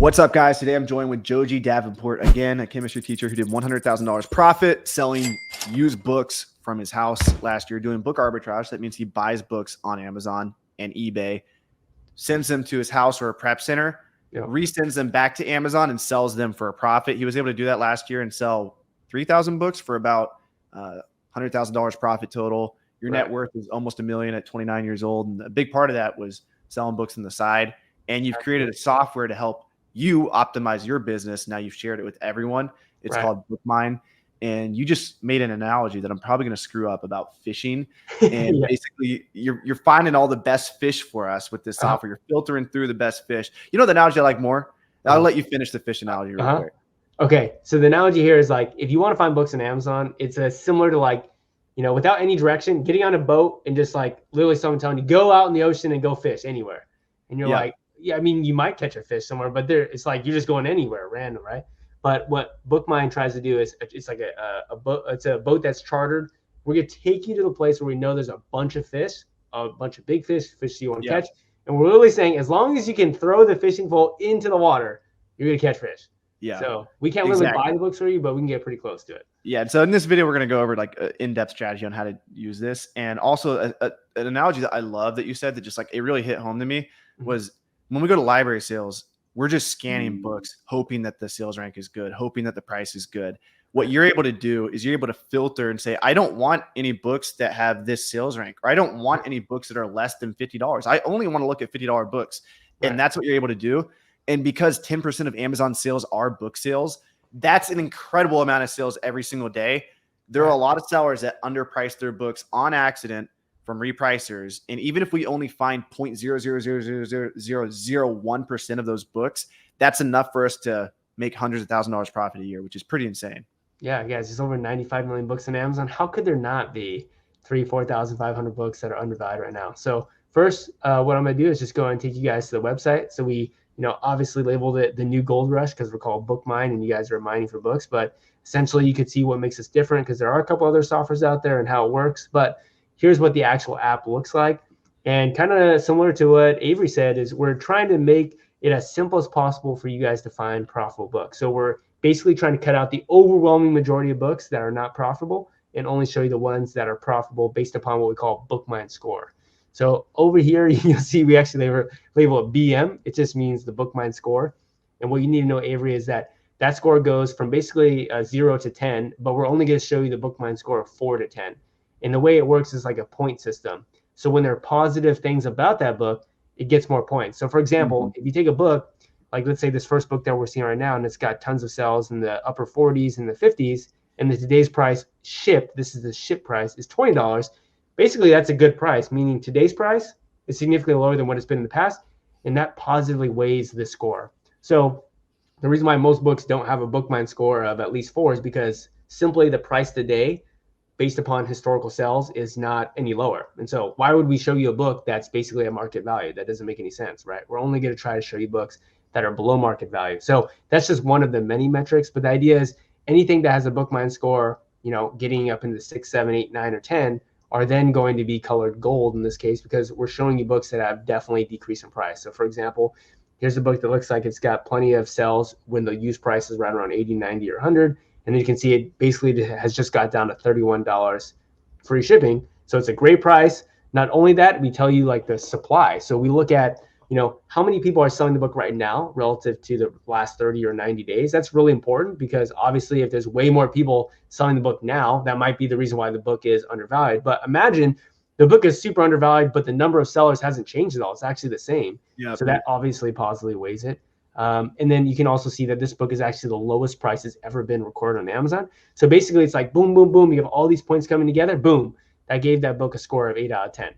What's up, guys? Today I'm joined with Joji Davenport again, a chemistry teacher who did $100,000 profit selling used books from his house last year, doing book arbitrage. That means he buys books on Amazon and eBay, sends them to his house or a prep center, resends them back to Amazon and sells them for a profit. He was able to do that last year and sell 3,000 books for about $100,000 profit total. Your net worth is almost $1 million at 29 years old. And a big part of that was selling books on the side. And you've created a software to help you optimize your business. Now you've shared it with everyone. It's called Bookmine. And you just made an analogy that I'm probably going to screw up about fishing. And basically you're finding all the best fish for us with this software. You're filtering through the best fish. You know the analogy I like more? I'll let you finish the fish analogy real quick. Okay. So the analogy here is like, if you want to find books on Amazon, it's similar to like, you know, without any direction, getting on a boat and just like literally someone telling you, go out in the ocean and go fish anywhere. And you're like, yeah, I mean, you might catch a fish somewhere, but it's like you're just going anywhere random, right? But what Bookmine tries to do is it's like a boat. It's a boat that's chartered. We're gonna take you to the place where we know there's a bunch of fish, a bunch of big fish you want to catch, and we're literally saying as long as you can throw the fishing pole into the water, you're gonna catch fish. Yeah. So we can't really buy the books for you, but we can get pretty close to it. Yeah. And so in this video, we're going to go over like an in-depth strategy on how to use this. And also an analogy that I love that you said that just like it really hit home to me was when we go to library sales, we're just scanning books, hoping that the sales rank is good, hoping that the price is good. What you're able to do is you're able to filter and say, I don't want any books that have this sales rank, or I don't want any books that are less than $50. I only want to look at $50 books. And that's what you're able to do. And because 10% of Amazon sales are book sales, that's an incredible amount of sales every single day. There are a lot of sellers that underprice their books on accident from repricers. And even if we only find 0.0000001% of those books, that's enough for us to make hundreds of $1,000s profit a year, which is pretty insane. Yeah, guys, there's over 95 million books on Amazon. How could there not be 4,500 books that are undervalued right now? So first, what I'm going to do is just go and take you guys to the website. So we obviously labeled it the new gold rush because we're called Bookmine and you guys are mining for books. But essentially, you could see what makes us different because there are a couple other softwares out there and how it works. But here's what the actual app looks like. And kind of similar to what Avery said is we're trying to make it as simple as possible for you guys to find profitable books. So we're basically trying to cut out the overwhelming majority of books that are not profitable and only show you the ones that are profitable based upon what we call Bookmine score. So over here, you'll see we actually label it BM. It just means the Bookmine score. And what you need to know, Avery, is that score goes from basically 0 to 10, but we're only going to show you the Bookmine score of 4 to 10. And the way it works is like a point system. So when there are positive things about that book, it gets more points. So for example, if you take a book, like let's say this first book that we're seeing right now, and it's got tons of sales in the upper 40s and the 50s, and the today's price shipped, this is the ship price, is $20. Basically, that's a good price, meaning today's price is significantly lower than what it's been in the past, and that positively weighs the score. So the reason why most books don't have a Bookmine score of at least 4 is because simply the price today, based upon historical sales, is not any lower. And so why would we show you a book that's basically a market value? That doesn't make any sense, right? We're only going to try to show you books that are below market value. So that's just one of the many metrics. But the idea is anything that has a Bookmine score, getting up into 6, 7, 8, 9, or 10, are then going to be colored gold in this case because we're showing you books that have definitely decreased in price. So for example, here's a book that looks like it's got plenty of sales when the used price is right around 80, 90, or 100. And then you can see it basically has just got down to $31 free shipping. So it's a great price. Not only that, we tell you like the supply. So we look at, how many people are selling the book right now relative to the last 30 or 90 days. That's really important because obviously if there's way more people selling the book now, that might be the reason why the book is undervalued. But imagine the book is super undervalued, but the number of sellers hasn't changed at all. It's actually the same. Yeah, so that obviously positively weighs it. And then you can also see that this book is actually the lowest price has ever been recorded on Amazon. So basically it's like boom, boom, boom. You have all these points coming together. Boom. That gave that book a score of 8 out of 10.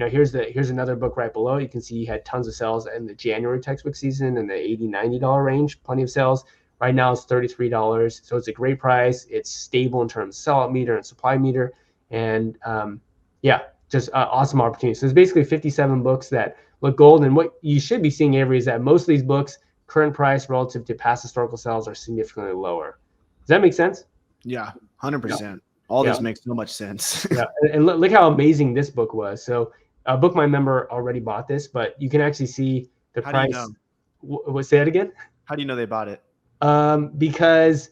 Now here's another book right below. You can see you had tons of sales in the January textbook season in the $80, $90 range, plenty of sales. Right now it's $33. So it's a great price. It's stable in terms of sellout meter and supply meter. And just awesome opportunity. So it's basically 57 books that look gold. And what you should be seeing, Avery, is that most of these books, current price relative to past historical sales, are significantly lower. Does that make sense? Yeah, 100%. Yeah. All this makes so much sense. Yeah, and look how amazing this book was. So a Bookmine member already bought this, but you can actually see the price. Say that again? How do you know they bought it? Because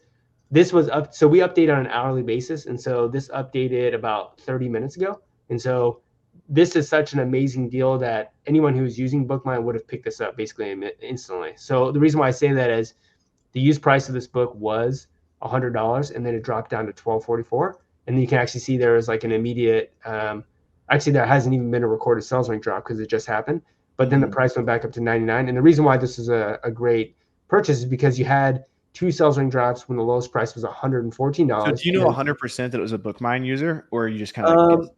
this was up. So we update on an hourly basis. And so this updated about 30 minutes ago. And so this is such an amazing deal that anyone who's using Bookmine would have picked this up basically instantly. So the reason why I say that is the used price of this book was $100, and then it dropped down to $12.44. And then you can actually see there is like an immediate, actually there hasn't even been a recorded sales rank drop because it just happened. But then the price went back up to 99. And the reason why this is a great purchase is because you had 2 sales rank drops when the lowest price was $114. So do you know 100% that it was a Bookmine user, or are you just kind of like,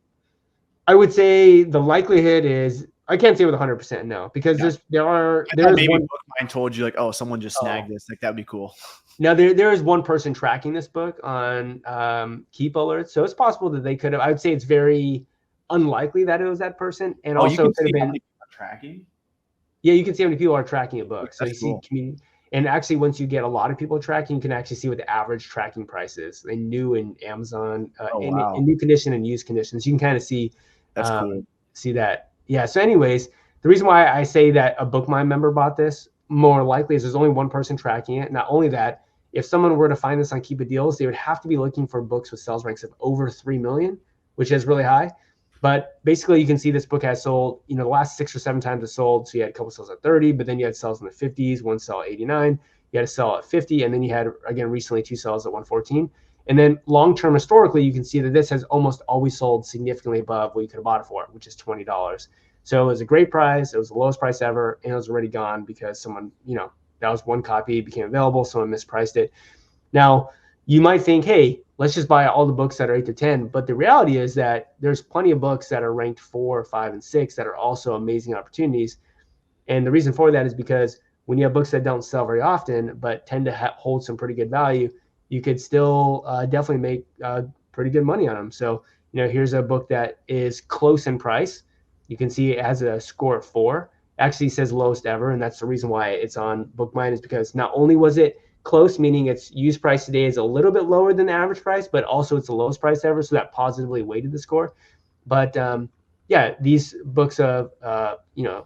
I would say the likelihood is, I can't say with 100% no, because there is maybe one Bookmine told you like, oh, someone just snagged this, like that would be cool. Now there is one person tracking this book on Keep Alerts, so it's possible that they could have. I would say it's very unlikely that it was that person, and also you can could have see how been many people are tracking. Yeah, you can see how many people are tracking a book. So That's you cool. see and actually once you get a lot of people tracking, you can actually see what the average tracking price is in new and Amazon, in new condition and used conditions. You can kind of see that's cool. See that. Yeah. So anyways, the reason why I say that a Bookmine member bought this more likely is there's only one person tracking it. Not only that, if someone were to find this on Keep It Deals, they would have to be looking for books with sales ranks of over 3 million, which is really high. But basically, you can see this book has sold, the last 6 or 7 times it sold. So you had a couple sales at 30, but then you had sales in the 50s, one sell at 89, you had a sell at 50, and then you had, again, recently 2 sales at 114. And then long-term historically, you can see that this has almost always sold significantly above what you could have bought it for, which is $20. So it was a great price. It was the lowest price ever, and it was already gone because someone, that was one copy became available. Someone mispriced it. Now, you might think, hey, let's just buy all the books that are 8 to 10. But the reality is that there's plenty of books that are ranked 4, 5, and 6 that are also amazing opportunities. And the reason for that is because when you have books that don't sell very often, but tend to hold some pretty good value, you could still definitely make pretty good money on them. So, here's a book that is close in price. You can see it has a score of 4. Actually says lowest ever. And that's the reason why it's on Bookmine, is because not only was it close, meaning its used price today is a little bit lower than the average price, but also it's the lowest price ever. So that positively weighted the score. But yeah, these books of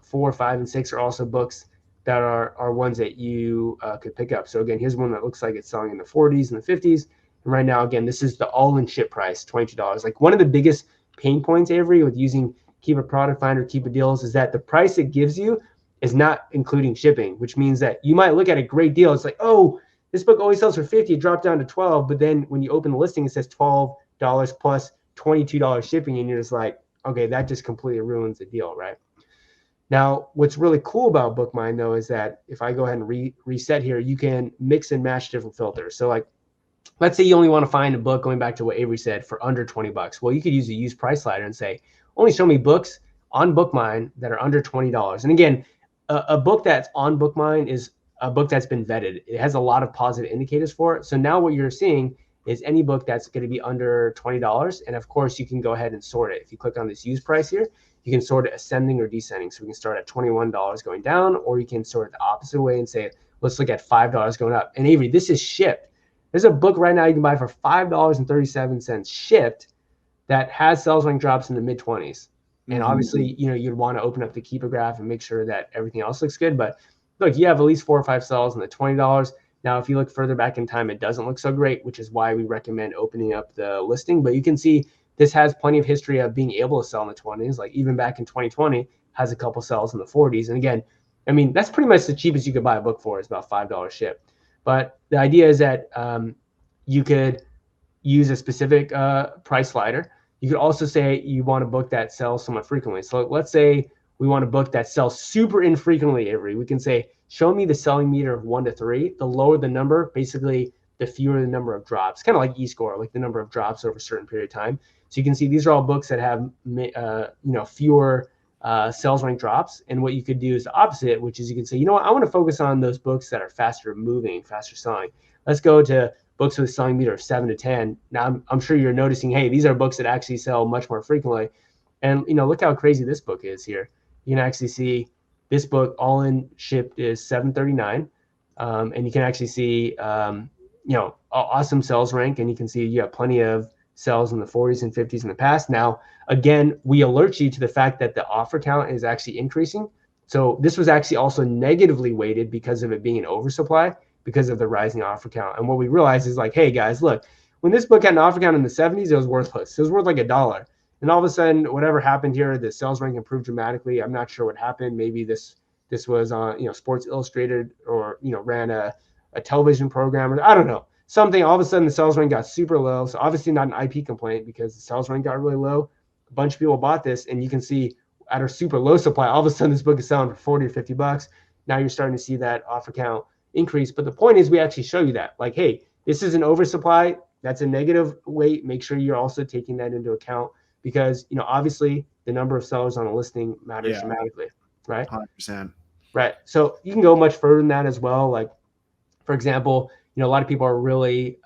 4, 5, and 6 are also books that are ones that you could pick up. So again, here's one that looks like it's selling in the 40s and the 50s. And right now, again, this is the all-in ship price, $22. Like one of the biggest pain points, Avery, with using Keep a Product Finder, Keep a Deals, is that the price it gives you is not including shipping, which means that you might look at a great deal. It's like, oh, this book always sells for 50, it dropped down to 12. But then when you open the listing, it says $12 plus $22 shipping. And you're just like, okay, that just completely ruins the deal, right? Now, what's really cool about Bookmine, though, is that if I go ahead and reset here, you can mix and match different filters. So like, let's say you only want to find a book, going back to what Avery said, for under $20. Well, you could use a used price slider and say, only show me books on Bookmine that are under $20. And again, a book that's on Bookmine is a book that's been vetted. It has a lot of positive indicators for it. So now what you're seeing is any book that's going to be under $20. And of course, you can go ahead and sort it. If you click on this used price here, you can sort it ascending or descending. So we can start at $21 going down, or you can sort it the opposite way and say, let's look at $5 going up. And Avery, this is shipped. There's a book right now you can buy for $5.37 shipped that has sales rank drops in the mid-20s. And obviously, you'd want to open up the Keeper graph and make sure that everything else looks good. But look, you have at least 4 or 5 sales in the $20. Now, if you look further back in time, it doesn't look so great, which is why we recommend opening up the listing. But you can see this has plenty of history of being able to sell in the 20s. Like even back in 2020, has a couple sales in the 40s. And again, I mean, that's pretty much the cheapest you could buy a book for, is about $5 ship. But the idea is that you could use a specific price slider. You could also say you want a book that sells somewhat frequently. So let's say we want a book that sells super infrequently, Avery. We can say, show me the selling meter of 1 to 3. The lower the number, basically the fewer the number of drops, kind of like eScore, like the number of drops over a certain period of time. So you can see these are all books that have fewer sales rank drops. And what you could do is the opposite, which is you can say, you know what, I want to focus on those books that are faster moving, faster selling. Let's go to books with a selling meter of 7 to 10. Now, I'm sure you're noticing, hey, these are books that actually sell much more frequently. And, look how crazy this book is here. You can actually see this book all in shipped is $7.39. And you can actually see, awesome sales rank. And you can see you have plenty of sales in the 40s and 50s in the past. Now, again, we alert you to the fact that the offer count is actually increasing. So this was actually also negatively weighted because of it being an oversupply, because of the rising offer count. And what we realized is like, hey guys, look, when this book had an offer count in the 70s, it was worthless. It was worth like $1. And all of a sudden, whatever happened here, the sales rank improved dramatically. I'm not sure what happened. Maybe this was on, Sports Illustrated, or ran a television program, or I don't know, something. All of a sudden, the sales rank got super low. So obviously not an IP complaint, because the sales rank got really low. A bunch of people bought this, and you can see at a super low supply, all of a sudden this book is selling for 40 or 50 bucks. Now you're starting to see that offer count increase. But the point is, we actually show you that, like, hey, this is an oversupply. That's a negative weight. Make sure you're also taking that into account, because obviously the number of sellers on a listing matters dramatically, right? 100%. Right. So you can go much further than that as well. Like, for example, a lot of people are really,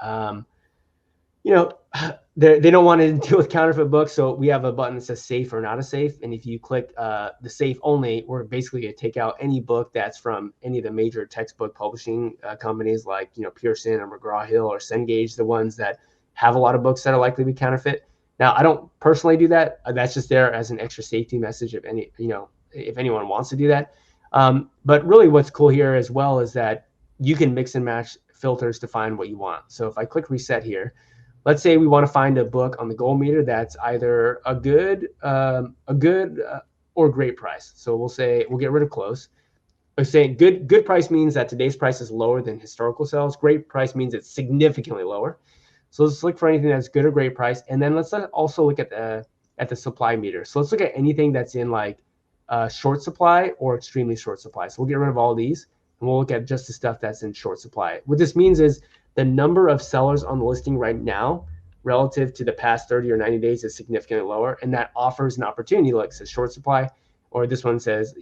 they don't want to deal with counterfeit books. So we have a button that says safe or not a safe. And if you click the safe only, we're basically going to take out any book that's from any of the major textbook publishing companies, like, Pearson or McGraw-Hill or Cengage, the ones that have a lot of books that are likely to be counterfeit. Now, I don't personally do that. That's just there as an extra safety message if anyone wants to do that. But really what's cool here as well is that you can mix and match filters to find what you want. So if I click reset here, let's say we want to find a book on the gold meter that's either a good or great price. So we'll get rid of close. We're saying good price means that today's price is lower than historical sales. Great price means it's significantly lower. So let's look for anything that's good or great price. And then let's also look at the supply meter. So let's look at anything that's in like short supply or extremely short supply. So we'll get rid of all these, and we'll look at just the stuff that's in short supply. What this means is the number of sellers on the listing right now relative to the past 30 or 90 days is significantly lower. And that offers an opportunity, like it says short supply, or this one says,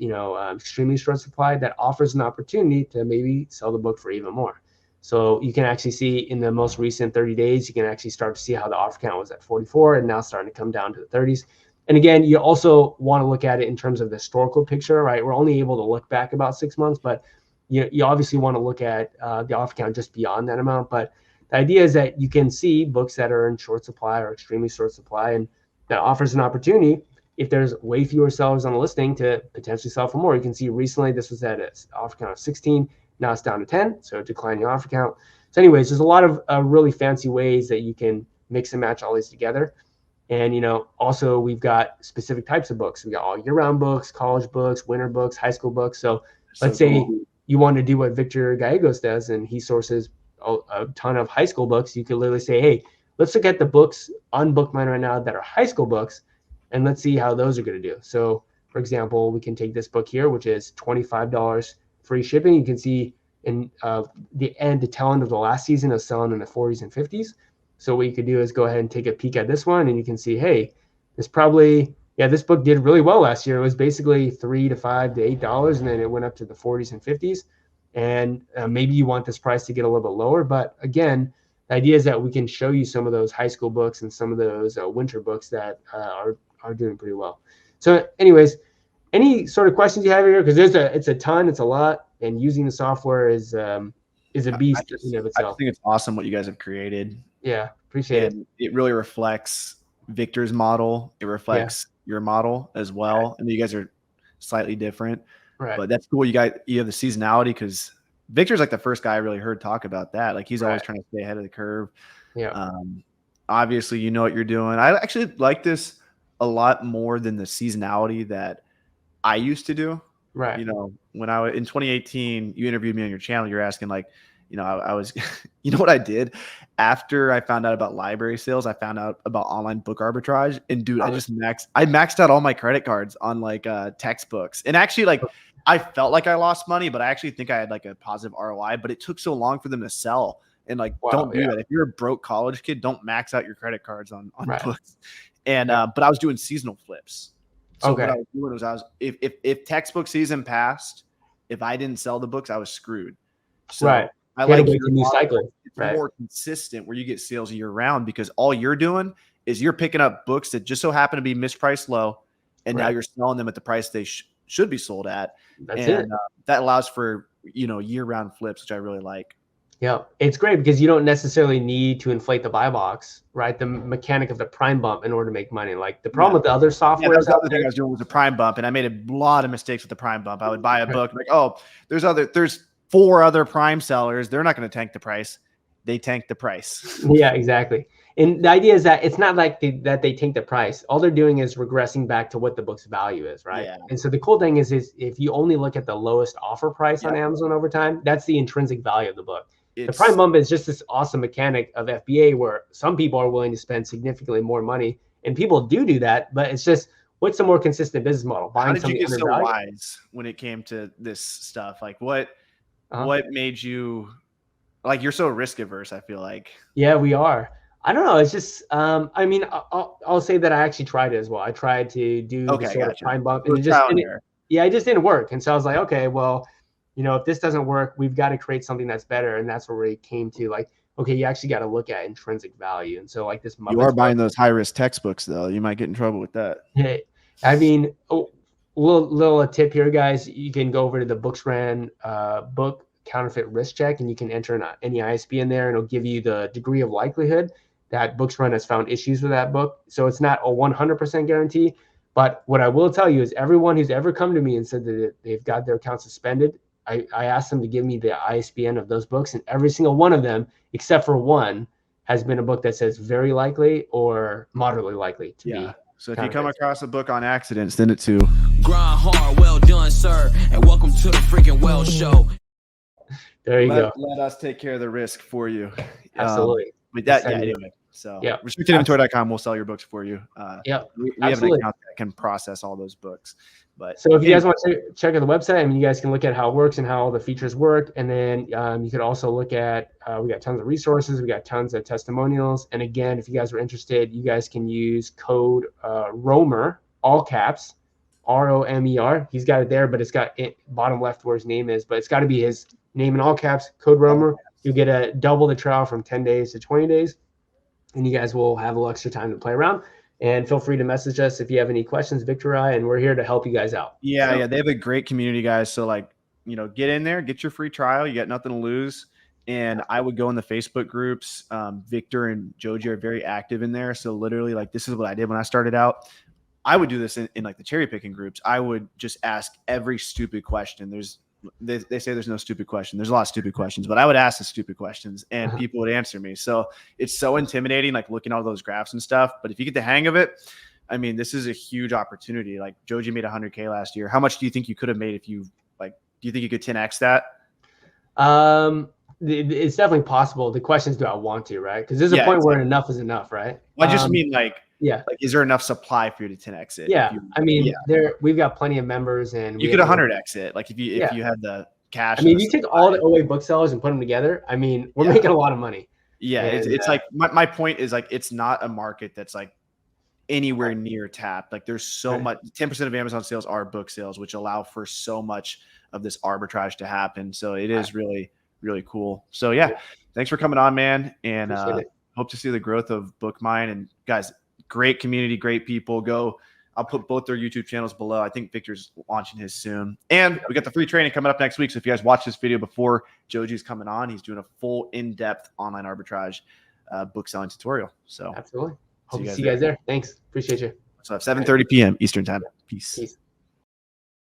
extremely short supply, that offers an opportunity to maybe sell the book for even more. So you can actually see in the most recent 30 days, you can actually start to see how the offer count was at 44 and now starting to come down to the 30s. And again, you also want to look at it in terms of the historical picture, right? We're only able to look back about 6 months, but you obviously want to look at the offer count just beyond that amount. But the idea is that you can see books that are in short supply or extremely short supply, and that offers an opportunity, if there's way fewer sellers on the listing, to potentially sell for more. You can see recently this was at an offer count of 16. Now it's down to 10, so declining offer count. So anyways, there's a lot of really fancy ways that you can mix and match all these together. And, also we've got specific types of books. We got all year-round books, college books, winter books, high school books. So let's say you want to do what Victor Gallegos does, and he sources a ton of high school books. You could literally say, hey, let's look at the books on Bookmine right now that are high school books, and let's see how those are going to do. So, for example, we can take this book here, which is $25 free shipping. You can see in the tail end of the last season is selling in the 40s and 50s. So what you could do is go ahead and take a peek at this one, and you can see, hey, this book did really well last year. It was basically $3 to $5 to $8, and then it went up to the 40s and 50s. And maybe you want this price to get a little bit lower. But again, the idea is that we can show you some of those high school books and some of those winter books that are doing pretty well. So anyways, any sort of questions you have here? Because it's a ton, it's a lot, and using the software is a beast in of itself. I think it's awesome what you guys have created. Yeah, appreciate it. It really reflects Victor's model. It reflects your model as well. Right. And you guys are slightly different. Right. But that's cool. You have the seasonality, because Victor's like the first guy I really heard talk about that. Like, he's always trying to stay ahead of the curve. Yeah. Obviously, you know what you're doing. I actually like this a lot more than the seasonality that I used to do. Right. When I was in 2018, you interviewed me on your channel. You're asking, like, I was, what I did after I found out about library sales, I found out about online book arbitrage, and dude, I maxed out all my credit cards on like textbooks. And actually, like, I felt like I lost money, but I actually think I had like a positive ROI, but it took so long for them to sell. And like, don't do that. If you're a broke college kid, don't max out your credit cards on books. And, but I was doing seasonal flips. So what I was doing was if textbook season passed, if I didn't sell the books, I was screwed. So I like the new cycle. It's more consistent, where you get sales year round, because all you're doing is you're picking up books that just so happen to be mispriced low, and now you're selling them at the price they should be sold at. That allows for year round flips, which I really like. Yeah, it's great because you don't necessarily need to inflate the buy box, right? The mechanic of the prime bump in order to make money. Like the problem Yeah. with the other Yeah, that was softwares the out other thing I there. was doing was a prime bump, and I made a lot of mistakes with the prime bump. I would buy a book like, oh, there's 4 other prime sellers. They're not going to tank the price. They tank the price. Yeah, exactly. And the idea is that it's not like that they tank the price. All they're doing is regressing back to what the book's value is, right? Yeah. And so the cool thing is if you only look at the lowest offer price on Yeah. Amazon over time, that's the intrinsic value of the book. The It's prime bump is just this awesome mechanic of FBA where some people are willing to spend significantly more money, and people do that, but it's just what's the more consistent business model? how Buying did you something get so undervalued? wise when it came to this stuff? Like Uh-huh. what made you like you're so risk averse, I feel like. Yeah, we are. I don't know. It's just, I mean, I'll say that I actually tried it as well. I tried to do the Okay, sort of gotcha. prime bump, It and was trial and error. yeah, it just didn't work. And so I was like, okay, well, if this doesn't work, we've got to create something that's better. And that's where we came to like, okay, you actually got to look at intrinsic value. And so like this You are Muppets book, buying those high risk textbooks though. You might get in trouble with that. hey, I mean, little tip here, guys. You can go over to the Booksran book counterfeit risk check, and you can enter any ISB in there, and it'll give you the degree of likelihood that Booksran has found issues with that book. So it's not a 100% guarantee. But what I will tell you is everyone who's ever come to me and said that they've got their account suspended, I asked them to give me the ISBN of those books, and every single one of them, except for one, has been a book that says very likely or moderately likely to be. So if you come across a book on accident, send it to Grind hard, well done, sir, and welcome to the freaking Well Show. There you go. Let us take care of the risk for you. Absolutely. With that, anyway. So yeah, restrictedinventory.com will sell your books for you. We have an account that can process all those books. But so if you guys want to check out the website, I mean, you guys can look at how it works and how all the features work. And then you could also look at, we got tons of resources. We got tons of testimonials. And again, if you guys are interested, you guys can use code ROMER, all caps, ROMER. He's got it there, but it's got it bottom left where his name is, but it's got to be his name in all caps, code ROMER. You get a double the trial from 10 days to 20 days. And you guys will have a little extra time to play around. And feel free to message us if you have any questions, Victor or I, and we're here to help you guys out. Yeah, they have a great community, guys. So like, get in there, get your free trial. You got nothing to lose. And I would go in the Facebook groups. Victor and Joji are very active in there. So literally, like, this is what I did when I started out. I would do this in like the cherry picking groups. I would just ask every stupid question. They say there's no stupid question. There's a lot of stupid questions, but I would ask the stupid questions and people would answer me. So it's so intimidating, like looking at all those graphs and stuff. But if you get the hang of it, I mean, this is a huge opportunity. Like Joji made 100K last year. How much do you think you could have made if you do you think you could 10X that? It's definitely possible. The question is, do I want to, right? Because there's a point where enough is enough, right? Well, I just mean like, yeah, like, is there enough supply for you to 10X it? Yeah. We've got plenty of members and you could 100X it. Like if you had the cash. I mean, if you take all the OA booksellers and put them together, I mean, we're making a lot of money. Yeah. And, it's like, my point is like, it's not a market that's like anywhere near tapped. Like there's so much, 10% of Amazon sales are book sales, which allow for so much of this arbitrage to happen. So it is really, really cool. So yeah, thanks for coming on, man. And hope to see the growth of Bookmine. And guys, great community, great people. I'll put both their YouTube channels below. I think Victor's launching his soon. And we got the free training coming up next week. So if you guys watch this video before Joji's coming on, he's doing a full in-depth online arbitrage book selling tutorial. So absolutely. Hope to see you guys there. Thanks. Appreciate you. So 7:30 p.m. Eastern time. Peace.